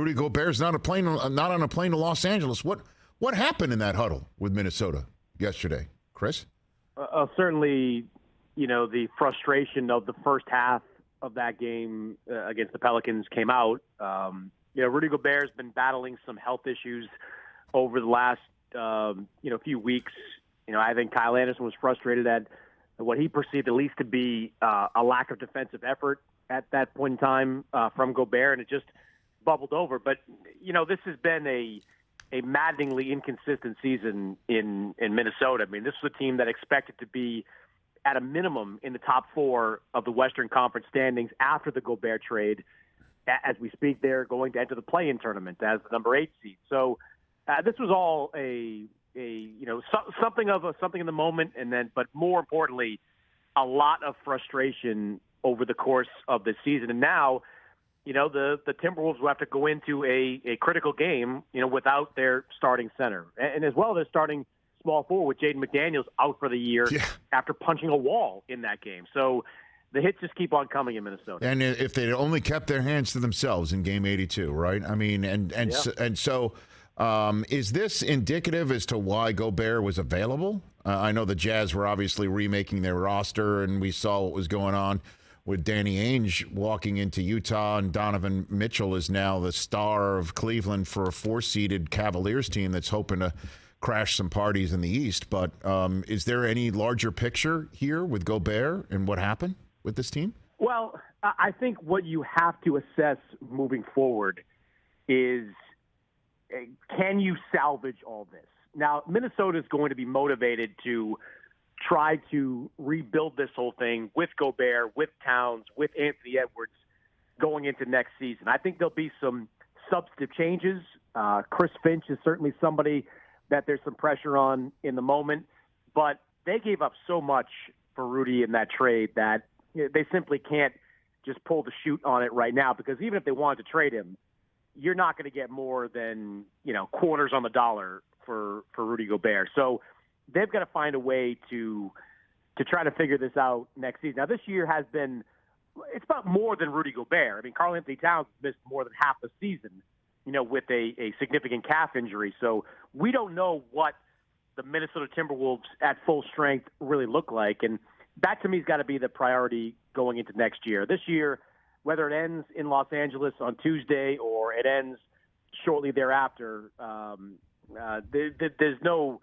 Rudy Gobert's not on a plane to Los Angeles. What happened in that huddle with Minnesota yesterday, Chris? Certainly, the frustration of the first half of that game against the Pelicans came out. Rudy Gobert's been battling some health issues over the last few weeks. I think Kyle Anderson was frustrated at what he perceived at least to be a lack of defensive effort at that point in time from Gobert, and it just bubbled over. But, this has been a maddeningly inconsistent season in Minnesota. I mean, this was a team that expected to be at a minimum in the top 4 of the Western Conference standings after the Gobert trade. As we speak, they're going to enter the play-in tournament as the number 8 seed. So this was all something in the moment, but more importantly, a lot of frustration over the course of the season. And now, the Timberwolves will have to go into a critical game, without their starting center, and as well as starting small forward with Jaden McDaniels out for the year after punching a wall in that game. So the hits just keep on coming in Minnesota. And if they'd only kept their hands to themselves in Game 82, right? I mean, so is this indicative as to why Gobert was available? I know the Jazz were obviously remaking their roster, and we saw what was going on with Danny Ainge walking into Utah, and Donovan Mitchell is now the star of Cleveland for a 4-seeded Cavaliers team that's hoping to crash some parties in the East. But is there any larger picture here with Gobert and what happened with this team? Well, I think what you have to assess moving forward is, can you salvage all this? Now, Minnesota is going to be motivated to try to rebuild this whole thing with Gobert, with Towns, with Anthony Edwards going into next season. I think there'll be some substantive changes. Chris Finch is certainly somebody that there's some pressure on in the moment, but they gave up so much for Rudy in that trade that they simply can't just pull the chute on it right now, because even if they wanted to trade him, you're not going to get more than, quarters on the dollar for Rudy Gobert. So they've got to find a way to try to figure this out next season. Now, this year it's about more than Rudy Gobert. I mean, Karl Anthony Towns missed more than half the season, with a significant calf injury. So we don't know what the Minnesota Timberwolves at full strength really look like. And that, to me, has got to be the priority going into next year. This year, whether it ends in Los Angeles on Tuesday or it ends shortly thereafter, there's no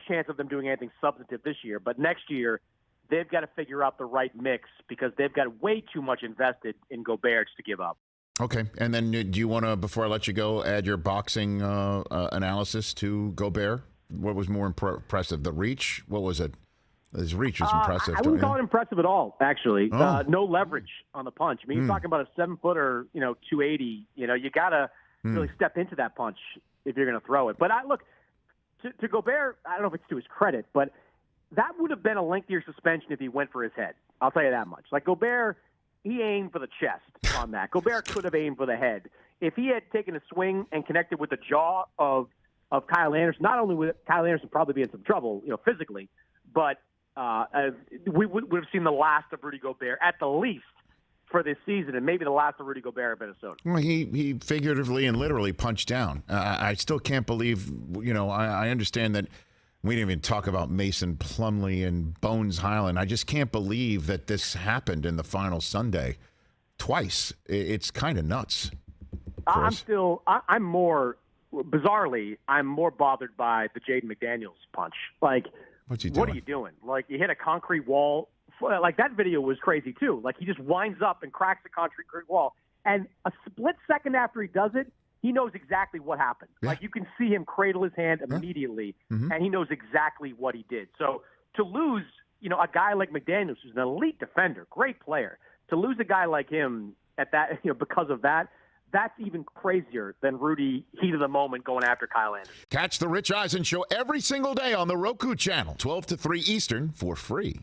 chance of them doing anything substantive this year. But next year, they've got to figure out the right mix, because they've got way too much invested in Gobert to give up. Okay. And then do you want to, before I let you go, add your boxing analysis to Gobert? What was more impressive? The reach? What was it? His reach was impressive. I wouldn't call it impressive at all, actually. Oh. No leverage on the punch. I mean, you're talking about a 7-footer, 280. You got to really step into that punch if you're going to throw it. But look, to Gobert, I don't know if it's to his credit, but that would have been a lengthier suspension if he went for his head. I'll tell you that much. Like, Gobert, he aimed for the chest on that. Gobert could have aimed for the head. If he had taken a swing and connected with the jaw of Kyle Anderson, not only would Kyle Anderson probably be in some trouble, physically, but we would have seen the last of Rudy Gobert at the least for this season, and maybe the last of Rudy Gobert in Minnesota. Well, he figuratively and literally punched down. I still can't believe, I understand that we didn't even talk about Mason Plumlee and Bones Highland. I just can't believe that this happened in the final Sunday twice. It's kind of nuts. I'm more bothered by the Jaden McDaniels punch. Like, what's he doing? What are you doing? Like, you hit a concrete wall. Like, that video was crazy, too. Like, he just winds up and cracks the concrete wall. And a split second after he does it, he knows exactly what happened. Yeah. Like, you can see him cradle his hand immediately, and he knows exactly what he did. So to lose, a guy like McDaniels, who's an elite defender, great player, to lose a guy like him at that, because of that, that's even crazier than Rudy, heat of the moment, going after Kyle Anderson. Catch the Rich Eisen Show every single day on the Roku channel, 12 to 3 Eastern, for free.